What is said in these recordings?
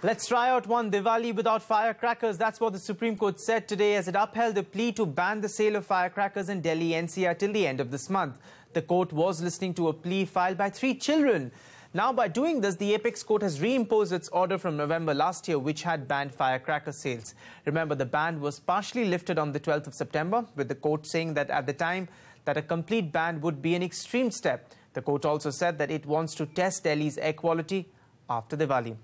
Let's try out one Diwali without firecrackers. That's what the Supreme Court said today as it upheld the plea to ban the sale of firecrackers in Delhi NCR till the end of this month. The court was listening to a plea filed by 3 children. Now, by doing this, the Apex Court has reimposed its order from November last year, which had banned firecracker sales. Remember, the ban was partially lifted on the 12th of September, with the court saying that at the time that a complete ban would be an extreme step. The court also said that it wants to test Delhi's air quality after Diwali.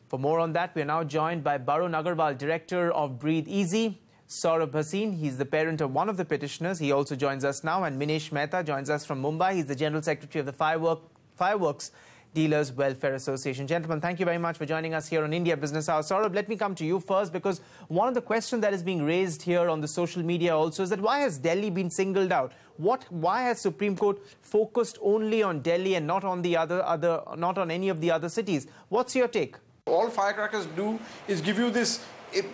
For more on that, we are now joined by Barun Agarwal, director of Breathe Easy, Saurabh Bhasin. He's the parent of one of the petitioners. He also joins us now. And Minesh Mehta joins us from Mumbai. He's the General Secretary of the Fireworks Dealers Welfare Association. Gentlemen, thank you very much for joining us here on India Business Hour. Saurabh, let me come to you first, because one of the questions that is being raised here on the social media also is that why has Delhi been singled out? Why has Supreme Court focused only on Delhi and not on not on any of the other cities? What's your take? All firecrackers do is give you this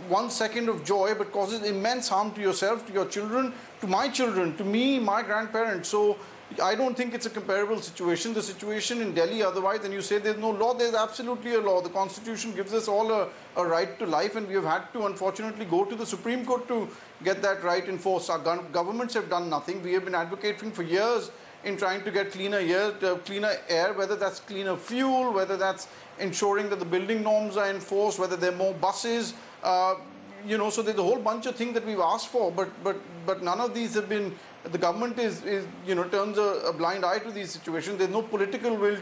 1 second of joy, but causes immense harm to yourself, to your children, to my children, to me, my grandparents. So I don't think it's a comparable situation. The situation in Delhi, otherwise, and you say there's no law, there's absolutely a law. The Constitution gives us all a right to life, and we have had to, unfortunately, go to the Supreme Court to get that right enforced. Our governments have done nothing. We have been advocating for years in trying to get cleaner air, whether that's cleaner fuel, whether that's ensuring that the building norms are enforced, whether there are more buses, so there's a whole bunch of things that we've asked for, but none of these have been. The government turns a blind eye to these situations. There's no political will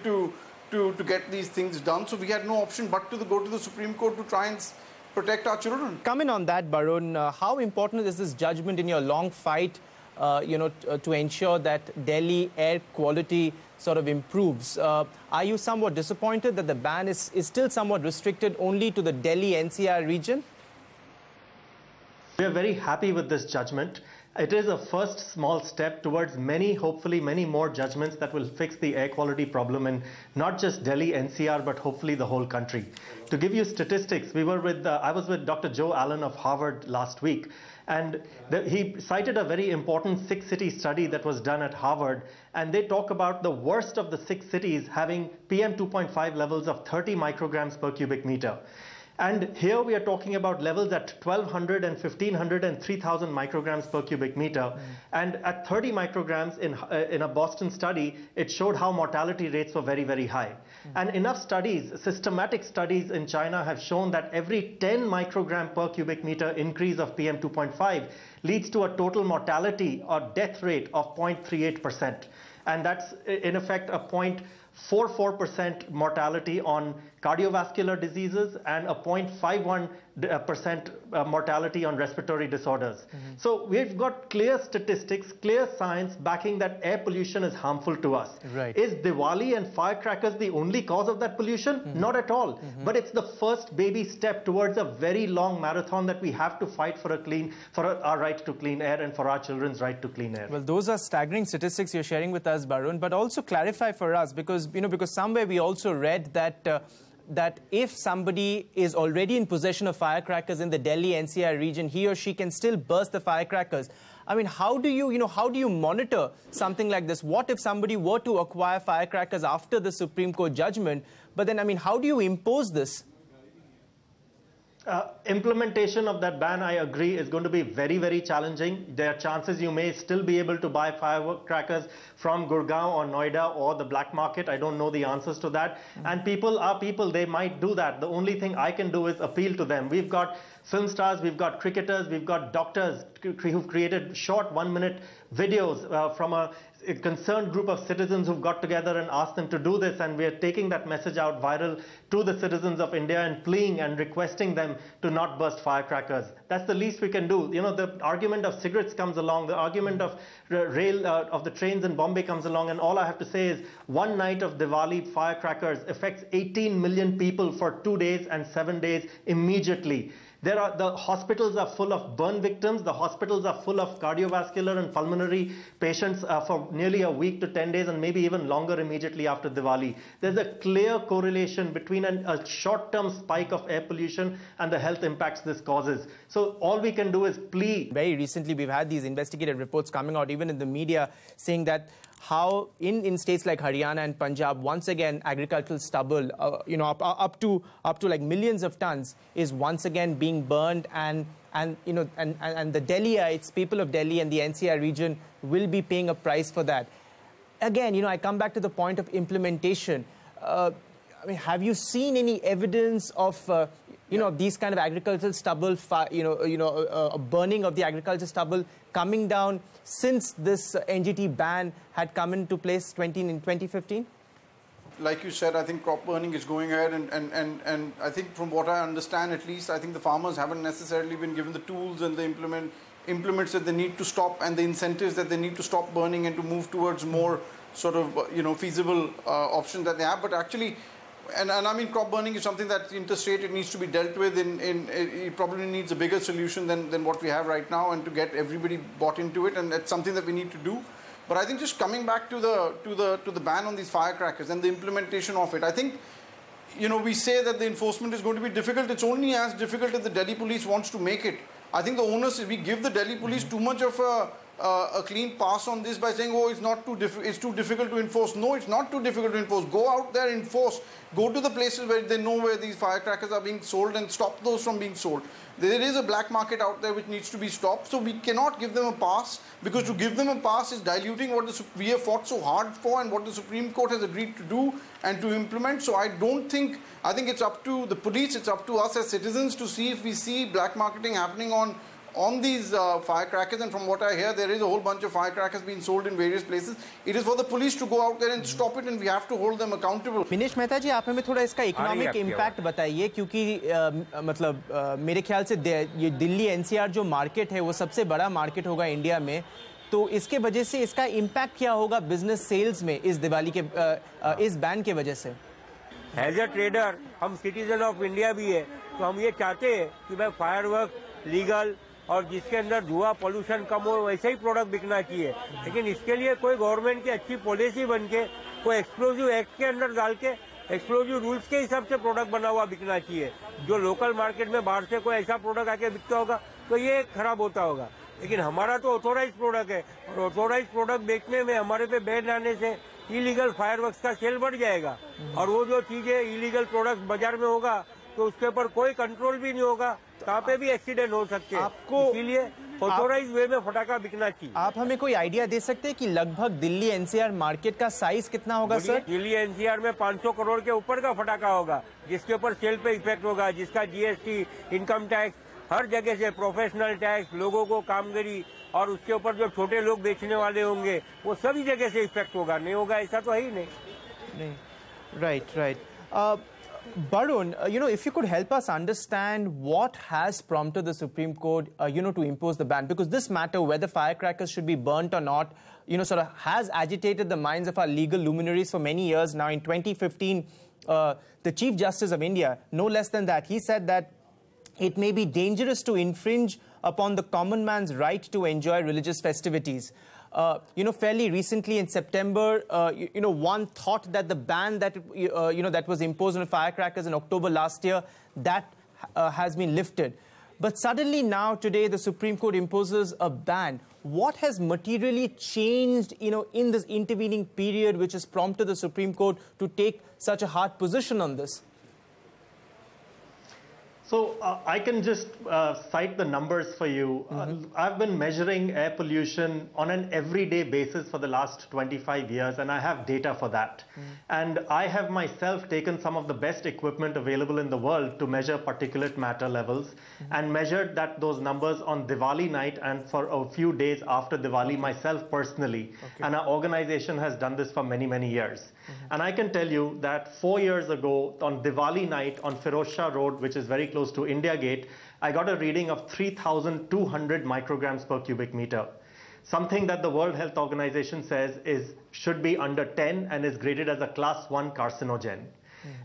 to get these things done. So we had no option but to go to the Supreme Court to try and protect our children. Comment on that, Barun. How important is this judgment in your long fight, to ensure that Delhi air quality sort of improves? Are you somewhat disappointed that the ban is still somewhat restricted only to the Delhi NCR region? We are very happy with this judgment. It is a first small step towards hopefully many more judgments that will fix the air quality problem in not just Delhi NCR, but hopefully the whole country. To give you statistics, I was with Dr. Joe Allen of Harvard last week, and he cited a very important 6-city study that was done at Harvard, and they talk about the worst of the 6 cities having PM 2.5 levels of 30 micrograms per cubic meter. And here we are talking about levels at 1,200 and 1,500 and 3,000 micrograms per cubic meter. And at 30 micrograms in a Boston study, it showed how mortality rates were very, very high. And enough studies, systematic studies in China have shown that every 10 microgram per cubic meter increase of PM 2.5 leads to a total mortality or death rate of 0.38%. And that's in effect a 0.44% mortality on cardiovascular diseases and a 0.51% mortality on respiratory disorders. So we've got clear statistics, clear science backing that air pollution is harmful to us. Right. Is Diwali and firecrackers the only cause of that pollution? Not at all. But it's the first baby step towards a very long marathon that we have to fight for our right to clean air and for our children's right to clean air. Well, those are staggering statistics you're sharing with us, Barun, but also clarify for us, because somewhere we also read that if somebody is already in possession of firecrackers in the Delhi NCR region, he or she can still burst the firecrackers. I mean, how do you monitor something like this? What if somebody were to acquire firecrackers after the Supreme Court judgment? But then, I mean, how do you impose this? Implementation of that ban, I agree, is going to be very, very challenging. There are chances you may still be able to buy firecrackers from Gurgaon or Noida or the black market. I don't know the answers to that. And people are people, they might do that. The only thing I can do is appeal to them. We've got film stars, we've got cricketers, we've got doctors who've created short 1-minute videos from a concerned group of citizens who've got together and asked them to do this, and we are taking that message out viral to the citizens of India and pleading and requesting them to not burst firecrackers. That's the least we can do. The argument of cigarettes comes along, the argument of of the trains in Bombay comes along, and all I have to say is one night of Diwali firecrackers affects 18 million people for 2 days and 7 days immediately. The hospitals are full of burn victims. The hospitals are full of cardiovascular and pulmonary patients for nearly a week to 10 days and maybe even longer immediately after Diwali. There's a clear correlation between a short-term spike of air pollution and the health impacts this causes. So all we can do is plead. Very recently, we've had these investigative reports coming out, even in the media, saying that how in states like Haryana and Punjab, once again, agricultural stubble, up to like millions of tons is once again being burned, and the Delhiites, people of Delhi and the NCR region will be paying a price for that. Again, I come back to the point of implementation. I mean, have you seen any evidence of these kind of agricultural stubble, burning of the agricultural stubble coming down since this NGT ban had come into place in 2015? Like you said, I think crop burning is going ahead, and I think from what I understand, at least, I think the farmers haven't necessarily been given the tools and the implements that they need to stop, and the incentives that they need to stop burning and to move towards more sort of feasible options that they have. But actually, and I mean, crop burning is something that's interstate. It needs to be dealt with. It probably needs a bigger solution than what we have right now, and to get everybody bought into it, and that's something that we need to do. But I think just coming back to the ban on these firecrackers and the implementation of it, I think, we say that the enforcement is going to be difficult. It's only as difficult as the Delhi police wants to make it. I think the onus is we give the Delhi police too much of a clean pass on this by saying, oh, it's too difficult to enforce. No, it's not too difficult to enforce. Go out there, enforce. Go to the places where they know where these firecrackers are being sold and stop those from being sold. There is a black market out there which needs to be stopped. So we cannot give them a pass, because to give them a pass is diluting what we have fought so hard for and what the Supreme Court has agreed to do and to implement. So I think it's up to the police, it's up to us as citizens to see if we see black marketing happening on these firecrackers. And from what I hear, there is a whole bunch of firecrackers being sold in various places. It is for the police to go out there and stop it, and we have to hold them accountable. Minesh Mehta जी, आप हमें थोड़ा इसका economic impact बताइए, क्योंकि मतलब मेरे ख्याल से ये दिल्ली एनसीआर जो मार्केट है वो सबसे बड़ा मार्केट होगा इंडिया में, तो इसके वजह से इसका इम्पैक्ट क्या होगा बिजनेस सेल्स में इस दिवाली के इस बैन के वजह से? एज अ ट्रेडर हम सिटीजन ऑफ इंडिया भी है, तो हम ये चाहते हैं कि भाई फायरवर्क लीगल और जिसके अंदर धुआं पोल्यूशन कम हो वैसे ही प्रोडक्ट बिकना चाहिए। लेकिन इसके लिए कोई गवर्नमेंट की अच्छी पॉलिसी बन के कोई एक्सप्लोजिव एक्ट के अंदर डाल के एक्सप्लोजिव रूल्स के हिसाब से प्रोडक्ट बना हुआ बिकना चाहिए। जो लोकल मार्केट में बाहर से कोई ऐसा प्रोडक्ट आके बिकता होगा तो ये खराब होता होगा। लेकिन हमारा तो ऑथोराइज प्रोडक्ट है, और ऑथोराइज प्रोडक्ट बेचने में हमारे पे बैन आने से इलीगल फायरवर्क्स का सेल बढ़ जाएगा, और वो जो चीजें इलीगल प्रोडक्ट बाजार में होगा तो उसके ऊपर कोई कंट्रोल भी नहीं होगा, कहाँ पे भी एक्सीडेंट हो सकते हैं। इसीलिए ऑथोराइज वे में फटाका बिकना चाहिए। आप हमें कोई आइडिया दे सकते हैं कि लगभग दिल्ली एनसीआर मार्केट का साइज कितना होगा सर? दिल्ली एनसीआर में 500 करोड़ के ऊपर का फटाका होगा, जिसके ऊपर सेल पे इफेक्ट होगा, जिसका जीएसटी, इनकम टैक्स, हर जगह से प्रोफेशनल टैक्स, लोगों को कामगिरी, और उसके ऊपर जो छोटे लोग बेचने वाले होंगे वो सभी जगह से इफेक्ट होगा। नहीं होगा ऐसा तो है ही नहीं। Right. Barun, if you could help us understand what has prompted the Supreme Court, to impose the ban, because this matter, whether firecrackers should be burnt or not, sort of has agitated the minds of our legal luminaries for many years now. In 2015, the Chief Justice of India, no less than that, he said that it may be dangerous to infringe upon the common man's right to enjoy religious festivities. Fairly recently in September, one thought that the ban that, that was imposed on firecrackers in October last year, that has been lifted. But suddenly now, today, the Supreme Court imposes a ban. What has materially changed, in this intervening period, which has prompted the Supreme Court to take such a hard position on this? So I can just cite the numbers for you. I've been measuring air pollution on an everyday basis for the last 25 years, and I have data for that. And I have myself taken some of the best equipment available in the world to measure particulate matter levels, and measured those numbers on Diwali night and for a few days after Diwali myself personally. And our organization has done this for many, many years. And I can tell you that 4 years ago on Diwali night on Firoz Shah Road, which is very close to India Gate, I got a reading of 3,200 micrograms per cubic meter. Something that the World Health Organization says should be under 10 and is graded as a class 1 carcinogen.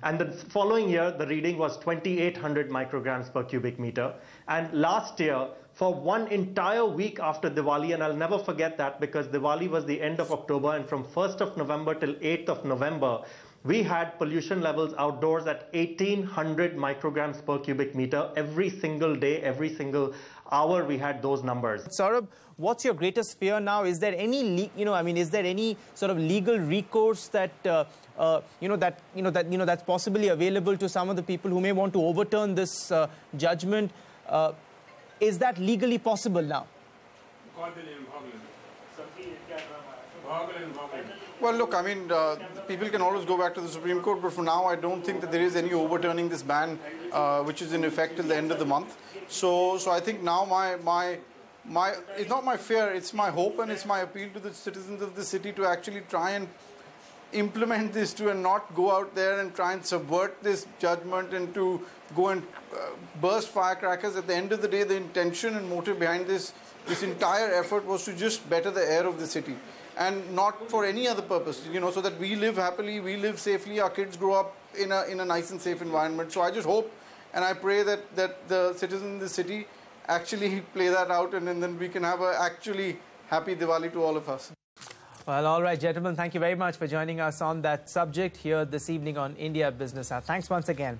And the following year, the reading was 2,800 micrograms per cubic meter. And last year, for one entire week after Diwali, and I'll never forget that because Diwali was the end of October, and from 1st of November till 8th of November, We had pollution levels outdoors at 1800 micrograms per cubic meter every single day, every single hour. We had those numbers. Saurabh, what's your greatest fear now? Is there any, is there any sort of legal recourse that, that's possibly available to some of the people who may want to overturn this judgment? Is that legally possible now? Well, look, I mean, people can always go back to the Supreme Court, but for now, I don't think that there is any overturning this ban, which is in effect till the end of the month. So I think now it's not my fear, it's my hope and it's my appeal to the citizens of the city to actually try and implement this and not go out there and try and subvert this judgment and to go and burst firecrackers. At the end of the day, the intention and motive behind this entire effort was to just better the air of the city and not for any other purpose, so that we live happily, we live safely, our kids grow up in a nice and safe environment. So I just hope and I pray that the citizens in the city actually play that out, and then we can have a actually happy Diwali to all of us. Well, all right, gentlemen, thank you very much for joining us on that subject here this evening on India Business Hour. Thanks once again.